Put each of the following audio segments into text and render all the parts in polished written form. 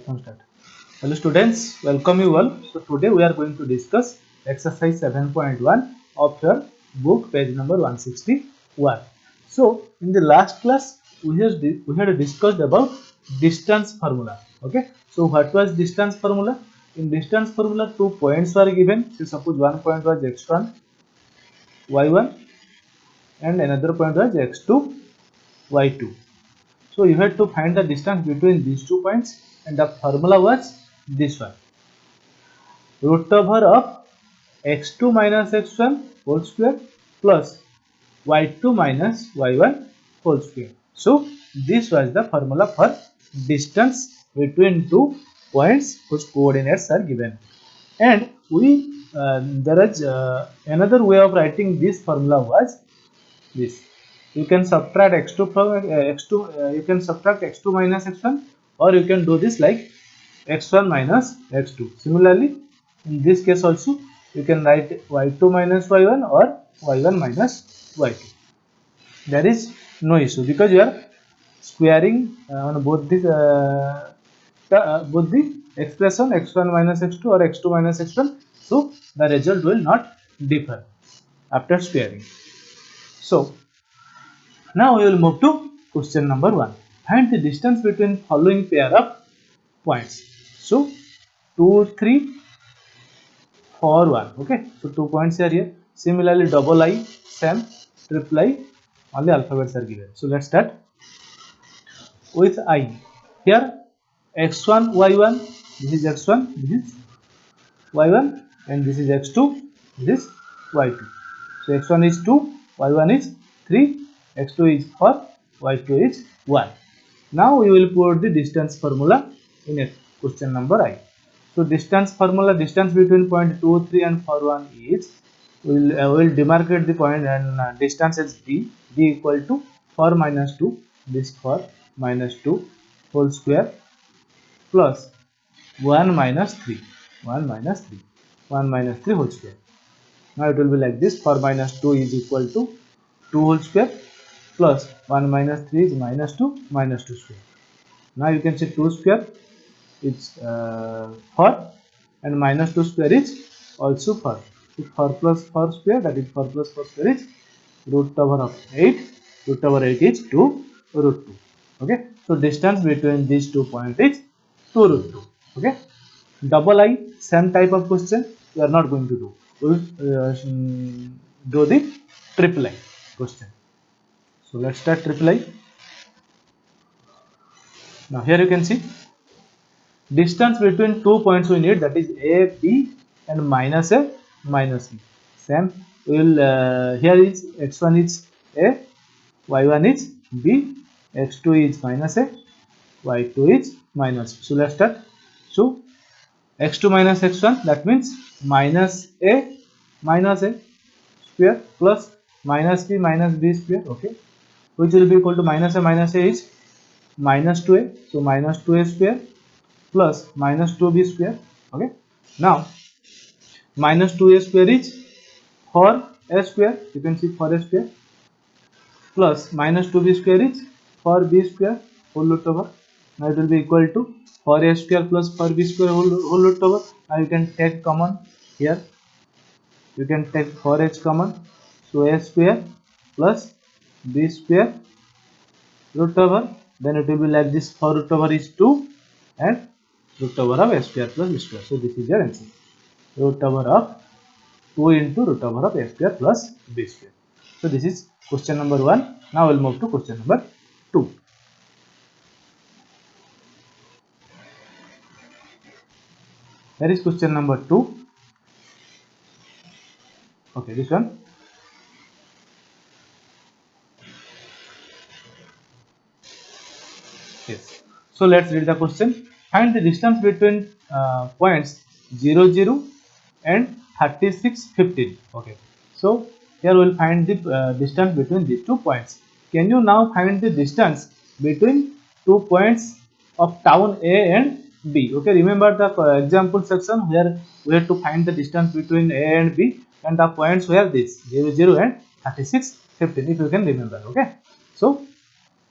from start. Hello students, welcome you all. So today we are going to discuss exercise 7.1 of your book, page number 161. So in the last class we had discussed about distance formula. Okay, so what was distance formula? In distance formula, 2 points were given. So suppose one point was x1, y1, and another point was x2, y2. So you had to find the distance between these 2 points, and the formula was this one: root over of x2 minus x1 whole square plus y2 minus y1 whole square. So this was the formula for distance between 2 points whose coordinates are given. And there is another way of writing this formula was this. You can subtract x2 from x2, you can subtract x2 minus x1, or you can do this like x1 minus x2. Similarly, in this case also you can write y2 minus y1 or y1 minus y2. There is no issue because you are squaring on both the expression x1 minus x2 or x2 minus x1, so the result will not differ after squaring. So now we will move to question number 1. Find the distance between following pair of points. So 2, 3, 4, 1. Okay. So 2 points are here. Similarly, double I, same, triple I, only alphabets are given. So let's start with I. Here x1, y1, this is x1, this is y1, and this is x2, this is y2. So x1 is 2, y1 is 3, x2 is 4, y2 is 1. Now we will put the distance formula in a question number I. So distance formula, distance between point 2, 3 and 4, 1 is, we will demarcate the point and distance as d equal to 4 minus 2, this 4 minus 2 whole square plus 1 minus 3, 1 minus 3, 1 minus 3 whole square. Now it will be like this: 4 minus 2 is equal to 2 whole square plus 1 minus 3 is minus 2 square. Now you can see 2 square is 4 and minus 2 square is also 4. So 4 plus 4 square, that is 4 plus 4 square is root over of 8. Root over 8 is 2 root 2. Okay. So distance between these 2 points is 2 root 2. Okay. Double I, same type of question we are not going to do. We will do the triple I question. So let's start triple I. Now here you can see distance between 2 points we need, that is A, B and minus A, minus B. Same, we will here is x1 is A, y1 is B, x2 is minus A, y2 is minus B. So let's start. So x2 minus x1, that means minus A square plus minus B square. Okay, which will be equal to minus A is minus 2A, so minus 2A square plus minus 2B square. Okay, now minus 2A square is 4A square, you can see 4A square plus minus 2B square is 4B square whole root over. Now it will be equal to 4A square plus 4B square whole root over. Now you can take common here, you can take 4H common, so A square plus B square root over, then it will be like this: 4 root over is 2 and root over of A square plus B square. So this is your answer, root over of 2 into root over of A square plus B square. So this is question number 1. Now we'll move to question number 2. Here is question number 2. Okay, this one. Yes. So let's read the question. Find the distance between points 0, 0 and 36, 15. Okay. So here we will find the distance between these 2 points. Can you now find the distance between 2 points of town A and B? Okay. Remember the example section where we have to find the distance between A and B, and the points were this 0, 0 and 36, 15. If you can remember. Okay. So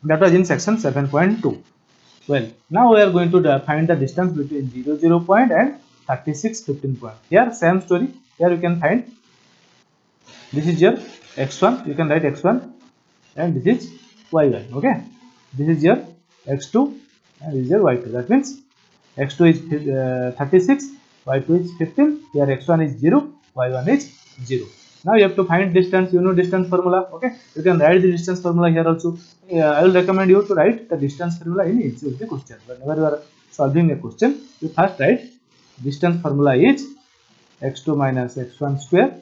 that was in section 7.2. Well, now we are going to find the distance between 0, 0 point and 36, 15 point. Here, same story. Here you can find this is your x1. You can write x1 and this is y1. Okay, this is your x2 and this is your y2. That means x2 is 36, y2 is 15. Here x1 is 0, y1 is 0. Now you have to find distance. You know distance formula. Okay, you can write the distance formula here also. I will recommend you to write the distance formula in each of the question. Whenever you are solving a question, you first write distance formula is x2 minus x1 square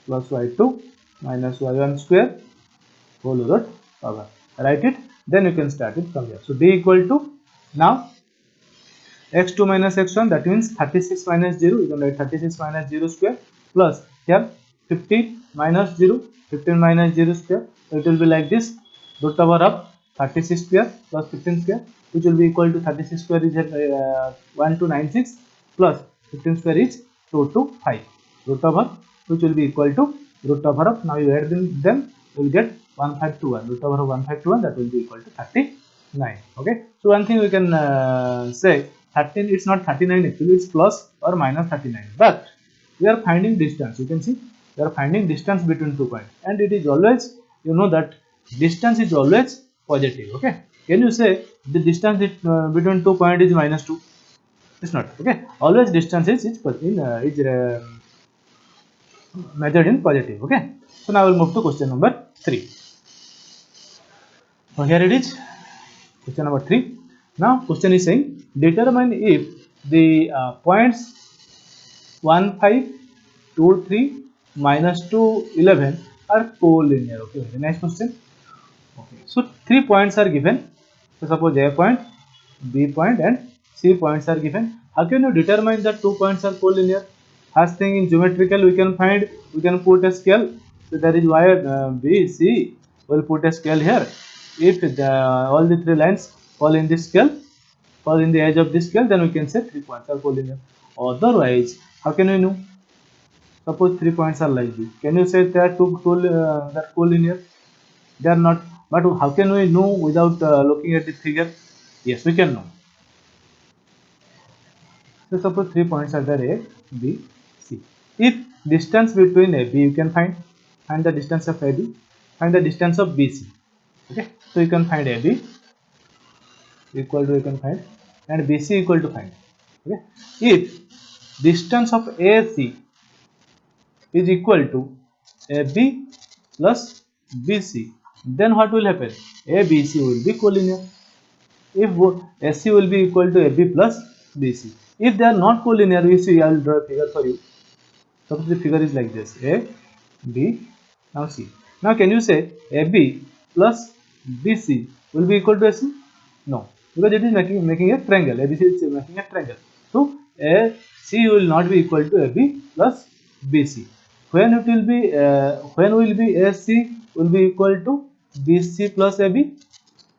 plus y2 minus y1 square whole root power. Write it, then you can start it from here. So d equal to, now x2 minus x1, that means 36 minus 0, you can write 36 minus 0 square plus here 15 minus 0, 15 minus 0 square, so it will be like this, root over of 36 square plus 15 square, which will be equal to 36 square is 1296 plus 15 square is 225, root over which will be equal to root over of, now you add them, you will get 1521, root over of 1521, that will be equal to 39. Okay, so one thing we can say, 13, it's not 39 actually, it's plus or minus 39, but we are finding distance. You can see we are finding distance between 2 points, and it is always, you know that distance is always positive. Okay, can you say the distance between 2 points is minus 2? It's not. Okay, always distance is measured in positive. Okay, so now I will move to question number 3. So here it is, question number 3. Now question is saying determine if the points 1, 5, 2, 3, minus 2, 11 are collinear. Okay, very nice question. Okay, so 3 points are given. So suppose A point, B point and C points are given. How can you determine that 2 points are collinear? First thing, in geometrical we can find, we can put a scale. So that is why B, C will put a scale here. If all the 3 lines fall in this scale, fall in the edge of this scale, then we can say 3 points are collinear. Otherwise, how can we know? Suppose 3 points are like this. Can you say they are that collinear? They are not. But how can we know without looking at the figure? Yes, we can know. So suppose 3 points are there, A, B, C. If distance between A, B you can find the distance of AB, find the distance of BC. Okay, so you can find AB equal to, you can find, and BC equal to find. Okay, if distance of AC is equal to AB plus BC, then what will happen? ABC will be collinear. If AC will be equal to AB plus BC. If they are not collinear, we see, I will draw a figure for you. Suppose the figure is like this: A, B, now C. Now can you say AB plus BC will be equal to AC? No, because it is making a triangle. ABC is making a triangle. So AC will not be equal to AB plus BC. When it will be when will be AC will be equal to BC plus AB?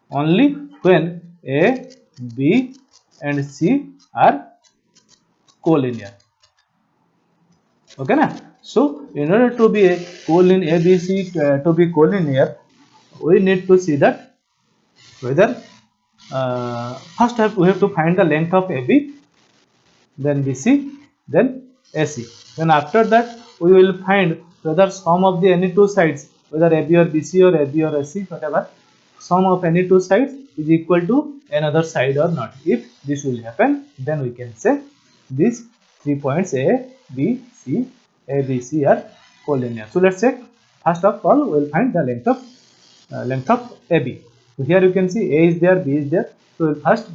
Only when A, B and C are collinear. Okay na? So in order to be a collinear, ABC to be collinear, we need to see that whether first we have to find the length of AB, then BC, then AC. Then after that we will find whether sum of the any two sides, whether AB or BC or AB or AC, whatever, sum of any two sides is equal to another side or not. If this will happen, then we can say these 3 points A, B, C, A, B, C are collinear. So let's check. First of all, we will find the length of AB. So here you can see A is there, B is there. So we'll first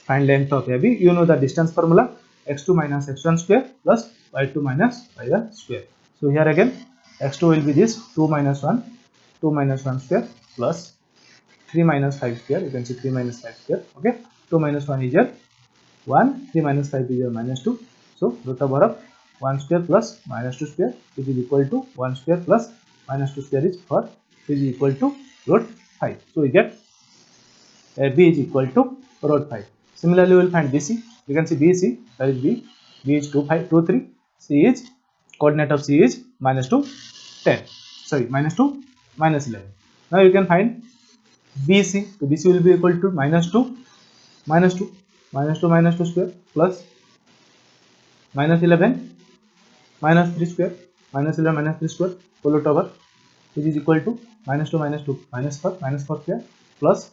find length of AB. You know the distance formula: x2 minus x1 square plus y2 minus y1 square. So here again, x2 will be this 2 minus 1, 2 minus 1 square plus 3 minus 5 square. You can see 3 minus 5 square. Okay, 2 minus 1 is your 1, 3 minus 5 is your minus 2. So root over of 1 square plus minus 2 square, which is equal to 1 square plus minus 2 square is 4, which is equal to root 5. So we get B is equal to root 5. Similarly, we will find BC. You can see BC, that is B. B is 2, 5, 2, 3. C is, coordinate of C is minus 2, 10. Sorry, minus 2, minus 11. Now you can find BC. So BC will be equal to minus 2 minus 2 minus 2 minus 2 square plus minus 11 minus 3 square minus 11 minus 3 square whole root over, which is equal to minus 2 minus 2 minus 4 square plus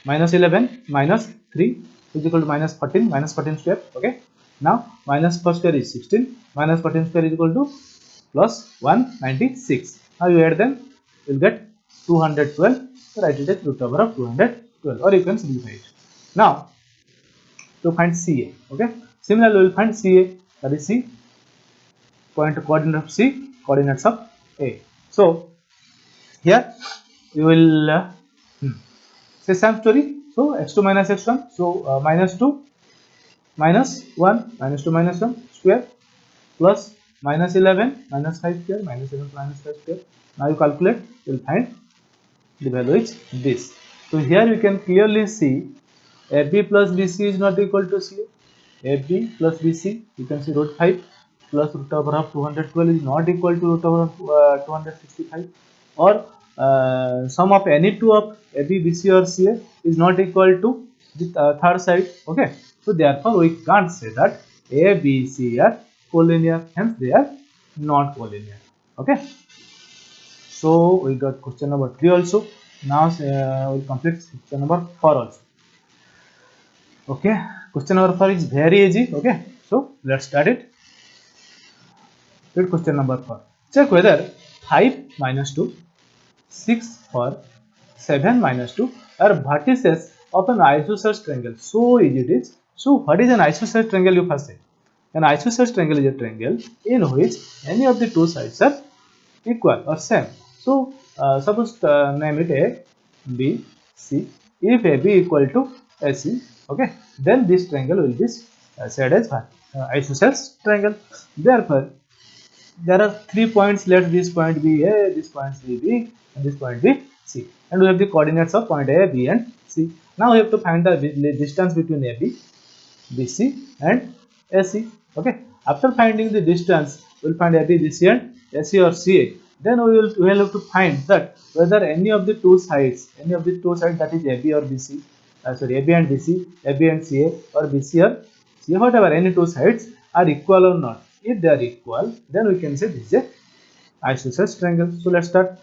minus 11 minus 3 which is equal to minus 14 square. Okay, now minus 4 square is 16 minus 14 square is equal to plus 196. Now you add them, you will get 212. So write it as root over of 212, or you can simplify it. Now to find CA. Okay, similarly we will find CA, that is C, point coordinate of C, coordinates of A. So here you will say same story. So x2 minus x1, so minus 2 minus 1 minus 2 minus 1 square plus minus 11 minus 5 square minus 11 minus 5 square. Now you calculate, you will find the value is this. So here you can clearly see AB plus BC is not equal to CA. AB plus BC, you can see root 5 plus root over of 212 is not equal to root over of 265, or sum of any two of AB, BC or CA is not equal to the third side. Okay, so therefore we can't say that A, B, C are collinear, hence they are not collinear. Okay, so we got question number 3 also. Now we'll complete question number 4 also. Okay, question number 4 is very easy. Okay, so let's start it. Read question number 4. Check whether 5 minus 2, 6 or 7 minus 2 are vertices of an isosceles triangle. So easy it is. So what is an isosceles triangle, you first say? An isosceles triangle is a triangle in which any of the two sides are equal or same. So suppose name it A, B, C. If AB equal to AC, okay, then this triangle will be said as isosceles triangle. Therefore, there are 3 points. Let this point be A, this point be B, and this point be C. And we have the coordinates of point A, B, and C. Now we have to find the distance between AB, BC, and AC. Okay. After finding the distance, we will find AB, BC, and AC or CA. Then we will have to find that whether any of the two sides, that is AB or BC, AB and BC, AB and CA, or BC or CA, whatever, any two sides are equal or not. If they are equal, then we can say this is a isosceles triangle. So let's start.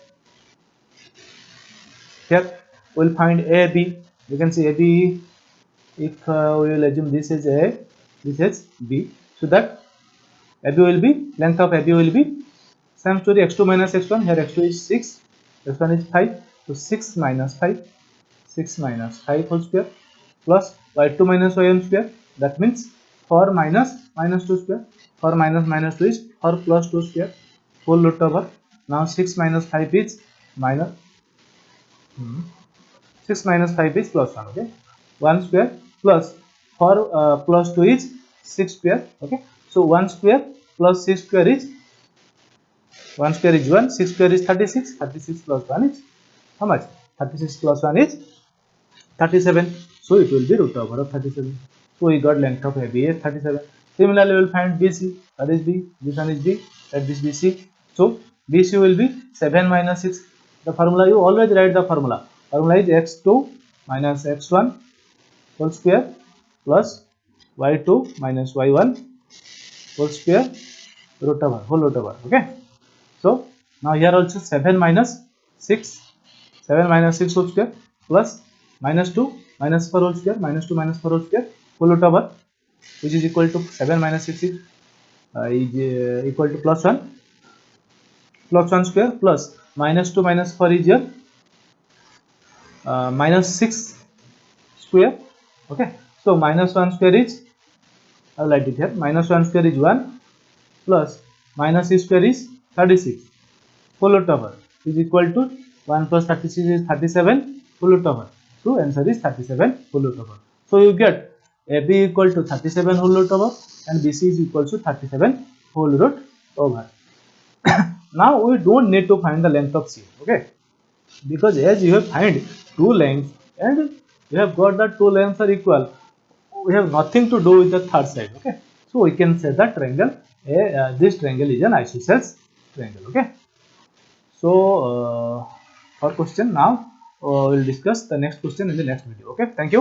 Here we will find AB. You can see AB. If we will assume this is A, this is B, so that AB will be, length of AB will be same story, x2 minus x1. Here x2 is 6, x1 is 5, so 6 minus 5 whole square plus y2 minus y1 square. That means 4 minus minus 2 square. 4 minus minus 2 is 4 plus 2 square whole root over. Now 6 minus 5 is minus 6 minus 5 is plus 1. Okay, 1 square plus 4 plus 2 is 6 square. Okay, so 1 square plus 6 square is 1 square is 1, 6 square is 36, 36 plus 1 is how much? 36 plus 1 is 37. So it will be root over of 37. So we got length of AB is 37. Similarly, we will find BC, that is B, this one is B, that is BC. So BC will be 7 minus 6. The formula, you always write the formula. Formula is x2 minus x1 whole square plus y2 minus y1 whole square root over, whole root over. Okay. So now here also 7 minus 6 whole square plus minus 2 minus 4 whole square minus 2 minus 4 whole square whole root over, which is equal to 7 minus 6 is equal to plus 1 square plus minus 2 minus 4 is here minus 6 square. Okay, so minus 1 square is, I will write it here, minus 1 square is 1 plus minus 6 square is 36 whole root over is equal to 1 plus 36 is 37 whole root over. So answer is 37 whole root over. So you get AB equal to 37 whole root over and BC is equal to 37 whole root over. Now we don't need to find the length of C. Okay, because as you have find two lengths and you have got that two lengths are equal, we have nothing to do with the third side. Okay, so we can say that triangle, this triangle is an isosceles triangle. Okay, so for question now we'll discuss the next question in the next video. Okay, thank you.